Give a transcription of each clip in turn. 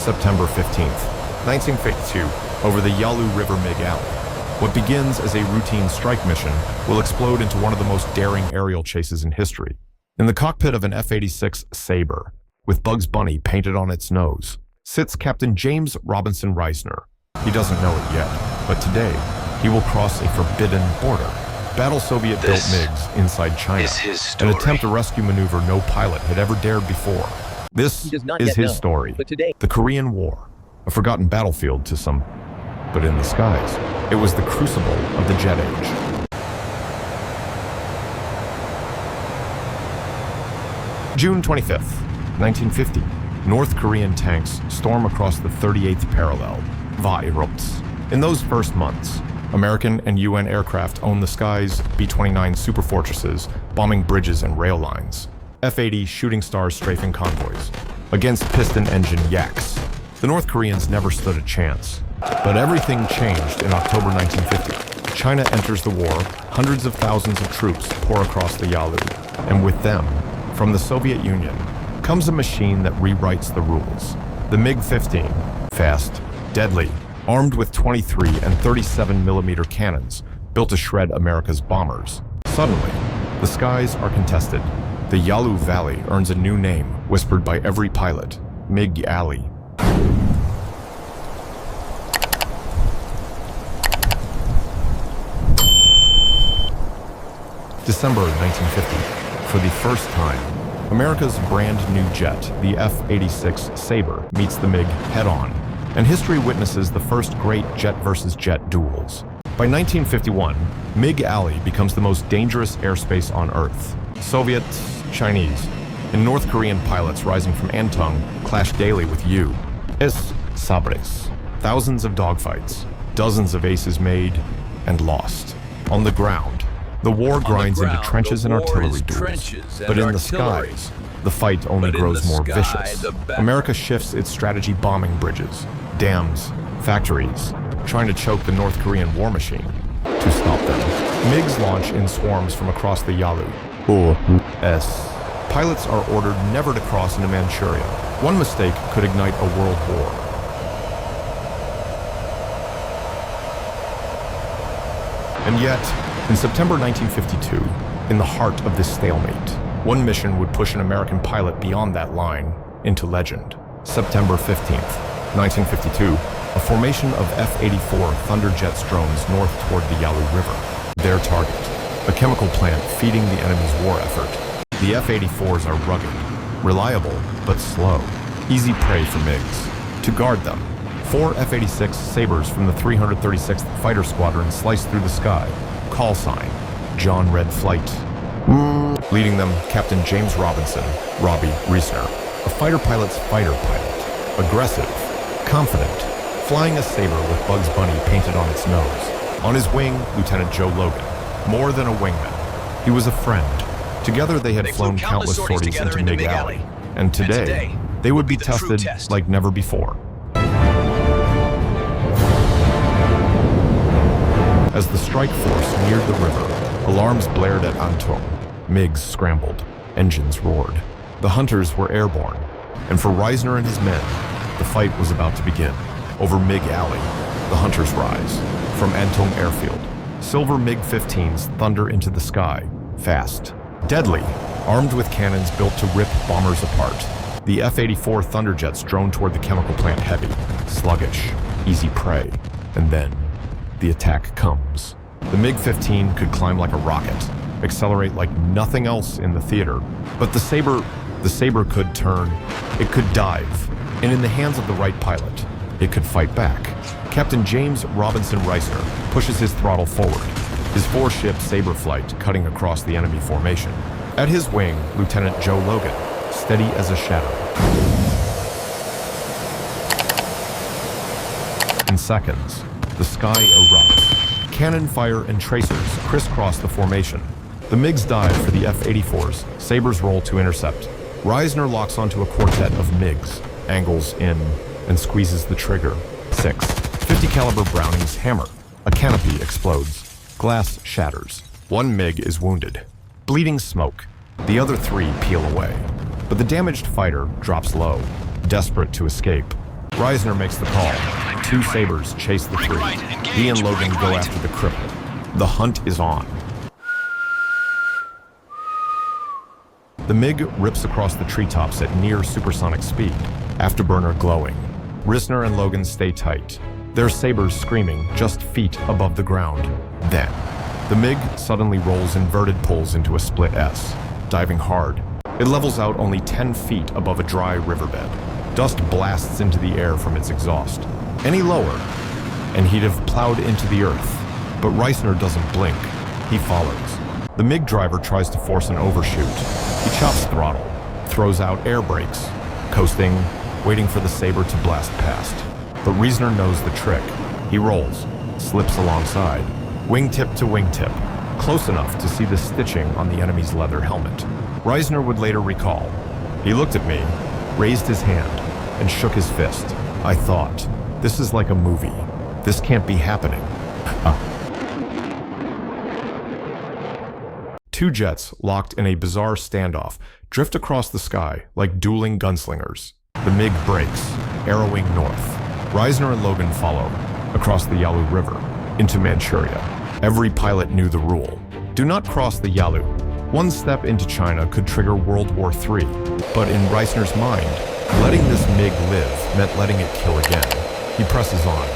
September 15th, 1952, over the Yalu River MiG Alley. What begins as a routine strike mission will explode into one of the most daring aerial chases in history. In the cockpit of an F-86 Sabre, with Bugs Bunny painted on its nose, sits Captain James Robinson Risner. He doesn't know it yet, but today, he will cross a forbidden border, battle Soviet-built MiGs inside China, and attempt a rescue maneuver no pilot had ever dared before. This is his story, the Korean War, a forgotten battlefield to some, but in the skies, it was the crucible of the jet age. June 25th, 1950, North Korean tanks storm across the 38th parallel, Vairops. In those first months, American and UN aircraft own the skies, B-29 superfortresses, bombing bridges and rail lines, F-80 shooting stars strafing convoys. Against piston-engine yaks, the North Koreans never stood a chance. But everything changed in October 1950. China enters the war, hundreds of thousands of troops pour across the Yalu, and with them, from the Soviet Union, comes a machine that rewrites the rules. The MiG-15, fast, deadly, armed with 23 and 37mm cannons, built to shred America's bombers. Suddenly, the skies are contested. The Yalu Valley earns a new name, whispered by every pilot, MiG Alley. December 1950. For the first time, America's brand new jet, the F-86 Sabre, meets the MiG head-on, and history witnesses the first great jet versus jet duels. By 1951, MiG Alley becomes the most dangerous airspace on Earth. Soviets, Chinese, and North Korean pilots rising from Antung clash daily with U.S. Sabres. Thousands of dogfights, dozens of aces made and lost. On the ground, the war grinds into trenches and artillery duels, but in the skies, the fight only grows more vicious. America shifts its strategy, bombing bridges, dams, factories, trying to choke the North Korean war machine. To stop them, MiGs launch in swarms from across the Yalu. U.S. Pilots are ordered never to cross into Manchuria. One mistake could ignite a world war. And yet, in September 1952, in the heart of this stalemate, one mission would push an American pilot beyond that line into legend. September 15th, 1952, a formation of F-84 Thunderjets drones north toward the Yalu River. Their target, a chemical plant feeding the enemy's war effort. The F-84s are rugged, reliable, but slow. Easy prey for MiGs. To guard them, 4 F-86 Sabres from the 336th Fighter Squadron slice through the sky. Call sign, John Red Flight. Leading them, Captain James Robinson Risner, a fighter pilot's fighter pilot. Aggressive, confident, flying a Sabre with Bugs Bunny painted on its nose. On his wing, Lieutenant Joe Logan. More than a wingman, he was a friend. Together they had flown countless sorties into MiG Alley, and today they would be tested like never before. As the strike force neared the river, alarms blared at Antung. MiGs scrambled, engines roared. The hunters were airborne, and for Risner and his men, the fight was about to begin. Over MiG Alley, the hunters rise. From Antung Airfield, silver MiG-15s thunder into the sky, fast, deadly, armed with cannons built to rip bombers apart. The F-84 Thunderjets drone toward the chemical plant heavy, sluggish, easy prey, and then the attack comes. The MiG-15 could climb like a rocket, accelerate like nothing else in the theater, but the Sabre could turn, it could dive, and in the hands of the right pilot, it could fight back. Captain James Robinson Risner pushes his throttle forward, his 4-ship Sabre flight cutting across the enemy formation. At his wing, Lieutenant Joe Logan, steady as a shadow. In seconds, the sky erupts. Cannon fire and tracers crisscross the formation. The MiGs dive for the F-84s, Sabres roll to intercept. Risner locks onto a quartet of MiGs, angles in, and squeezes the trigger. 6. 50 caliber Brownings hammer. A canopy explodes. Glass shatters. One MiG is wounded. Bleeding smoke. The other 3 peel away. But the damaged fighter drops low, desperate to escape. Risner makes the call. 2 Sabres chase the 3. He and Logan go after the cripple. The hunt is on. The MiG rips across the treetops at near supersonic speed, afterburner glowing. Risner and Logan stay tight, their sabers screaming just feet above the ground. Then, the MiG suddenly rolls inverted pulls into a split S, diving hard. It levels out only 10 feet above a dry riverbed. Dust blasts into the air from its exhaust. Any lower, and he'd have plowed into the earth. But Risner doesn't blink. He follows. The MiG driver tries to force an overshoot. He chops throttle, throws out air brakes, coasting, waiting for the Sabre to blast past. But Risner knows the trick. He rolls, slips alongside, wingtip to wingtip, close enough to see the stitching on the enemy's leather helmet. Risner would later recall. He looked at me, raised his hand, and shook his fist. I thought, this is like a movie. This can't be happening. 2 jets, locked in a bizarre standoff, drift across the sky like dueling gunslingers. The MiG brakes, arrowing north. Risner and Logan follow, across the Yalu River, into Manchuria. Every pilot knew the rule. Do not cross the Yalu. 1 step into China could trigger World War III. But in Risner's mind, letting this MiG live meant letting it kill again. He presses on.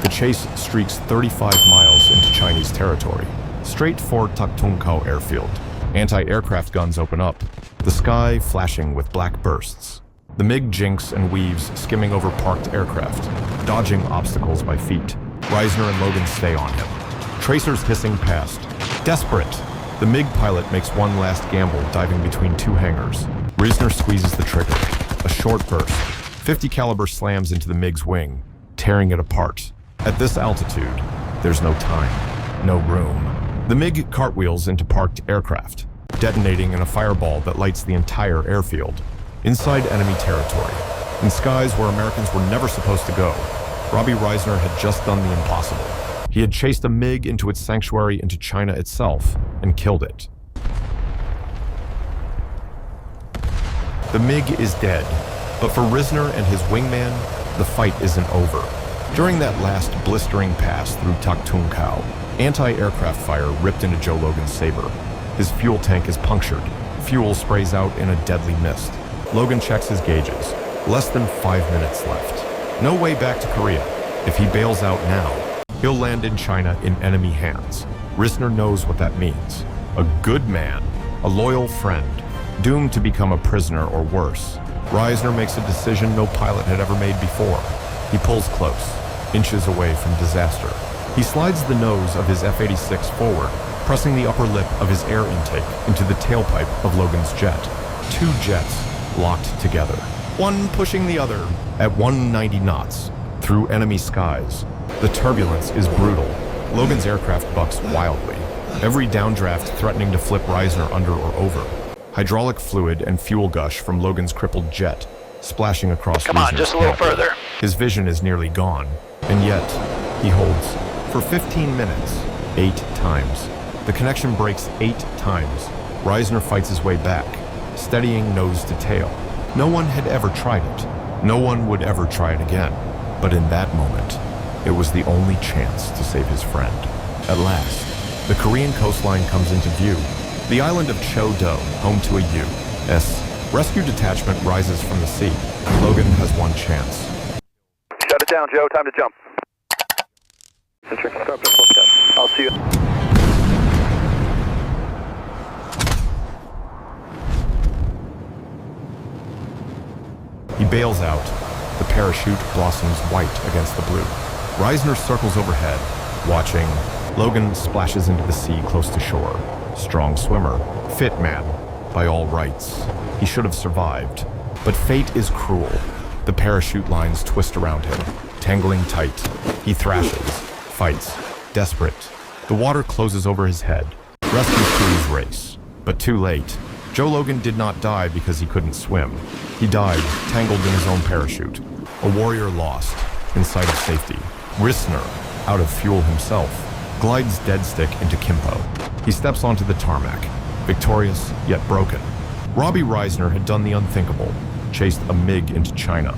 The chase streaks 35 miles into Chinese territory, straight for Taktunkau airfield. Anti-aircraft guns open up, the sky flashing with black bursts. The MiG jinks and weaves, skimming over parked aircraft, dodging obstacles by feet. Risner and Logan stay on him. Tracers hissing past. Desperate, the MiG pilot makes one last gamble, diving between 2 hangars. Risner squeezes the trigger. A short burst. 50 caliber slams into the MiG's wing, tearing it apart. At this altitude, there's no time, no room. The MiG cartwheels into parked aircraft, detonating in a fireball that lights the entire airfield. Inside enemy territory, in skies where Americans were never supposed to go, Robbie Risner had just done the impossible. He had chased a MiG into its sanctuary into China itself and killed it. The MiG is dead, but for Risner and his wingman, the fight isn't over. During that last blistering pass through Taktunkau, anti-aircraft fire ripped into Joe Logan's Sabre. His fuel tank is punctured. Fuel sprays out in a deadly mist. Logan checks his gauges. Less than 5 minutes left. No way back to Korea. If he bails out now, he'll land in China in enemy hands. Risner knows what that means. A good man, a loyal friend, doomed to become a prisoner or worse. Risner makes a decision no pilot had ever made before. He pulls close, inches away from disaster. He slides the nose of his F-86 forward, pressing the upper lip of his air intake into the tailpipe of Logan's jet. 2 jets locked together, one pushing the other at 190 knots through enemy skies. The turbulence is brutal. Logan's aircraft bucks wildly, every downdraft threatening to flip Risner under or over. Hydraulic fluid and fuel gush from Logan's crippled jet, splashing across Come on, Risner's just a little cockpit. further. His vision is nearly gone, and yet he holds for 15 minutes, 8 times. The connection breaks 8 times. Risner fights his way back, steadying nose to tail. No one had ever tried it. No one would ever try it again. But in that moment, it was the only chance to save his friend. At last, the Korean coastline comes into view. The island of Cho-do, home to a U.S. rescue detachment rises from the sea. Logan has one chance. Shut it down, Joe. Time to jump. I'll see you. He bails out. The parachute blossoms white against the blue. Risner circles overhead, watching. Logan splashes into the sea close to shore. Strong swimmer, fit man, by all rights. He should have survived. But fate is cruel. The parachute lines twist around him, tangling tight. He thrashes, fights, desperate. The water closes over his head. Rescue crews race, but too late. Joe Logan did not die because he couldn't swim. He died, tangled in his own parachute. A warrior lost, in sight of safety. Risner, out of fuel himself, glides dead stick into Kimpo. He steps onto the tarmac, victorious yet broken. Robbie Risner had done the unthinkable, chased a MiG into China,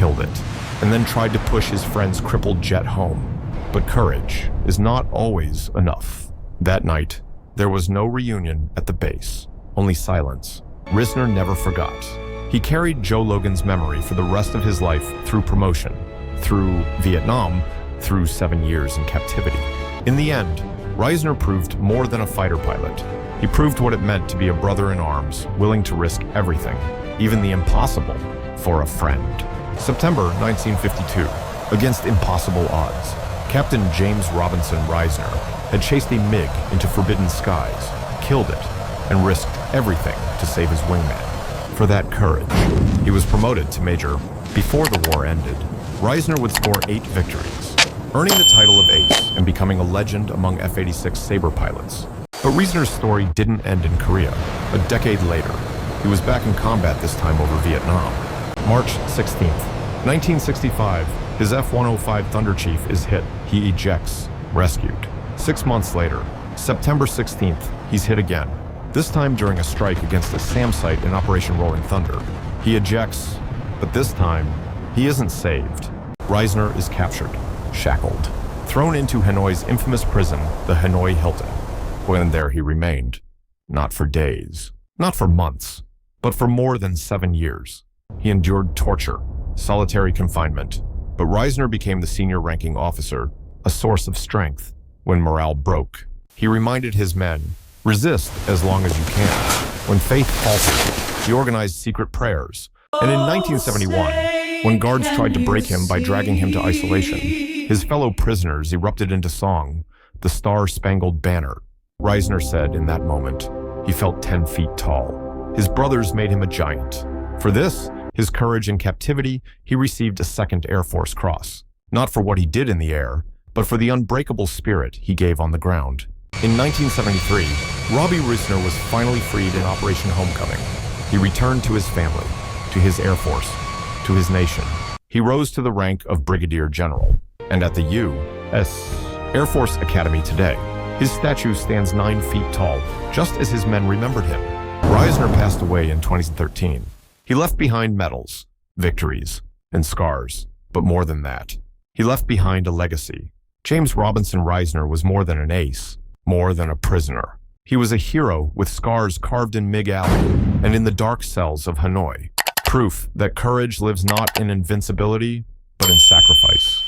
killed it, and then tried to push his friend's crippled jet home. But courage is not always enough. That night, there was no reunion at the base, only silence. Risner never forgot. He carried Joe Logan's memory for the rest of his life through promotion, through Vietnam, through 7 years in captivity. In the end, Risner proved more than a fighter pilot. He proved what it meant to be a brother in arms, willing to risk everything, even the impossible, for a friend. September 1952. Against impossible odds, Captain James Robinson Risner had chased a MiG into forbidden skies, killed it, and risked everything to save his wingman. For that courage, he was promoted to major. Before the war ended, Risner would score 8 victories, earning the title of ace and becoming a legend among F-86 Sabre pilots. But Risner's story didn't end in Korea. A decade later, he was back in combat, this time over Vietnam. March 16th, 1965, his F-105 Thunder Chief is hit. He ejects, rescued. 6 months later, September 16th, he's hit again. This time during a strike against a SAM site in Operation Rolling Thunder. He ejects, but this time, he isn't saved. Risner is captured, shackled, thrown into Hanoi's infamous prison, the Hanoi Hilton. When there he remained, not for days, not for months, but for more than 7 years. He endured torture, solitary confinement, but Risner became the senior ranking officer, a source of strength. When morale broke, he reminded his men, resist as long as you can. When faith faltered, he organized secret prayers. And in 1971, when guards tried to break him by dragging him to isolation, his fellow prisoners erupted into song, the Star-Spangled Banner. Risner said in that moment, he felt 10 feet tall. His brothers made him a giant. For this, his courage in captivity, he received a 2nd Air Force Cross. Not for what he did in the air, but for the unbreakable spirit he gave on the ground. In 1973, Robbie Risner was finally freed in Operation Homecoming. He returned to his family, to his Air Force, to his nation. He rose to the rank of Brigadier General. And at the U.S. Air Force Academy today, his statue stands 9 feet tall, just as his men remembered him. Risner passed away in 2013. He left behind medals, victories, and scars. But more than that, he left behind a legacy. James Robinson Risner was more than an ace, more than a prisoner. He was a hero with scars carved in MiG Alley and in the dark cells of Hanoi. Proof that courage lives not in invincibility, but in sacrifice.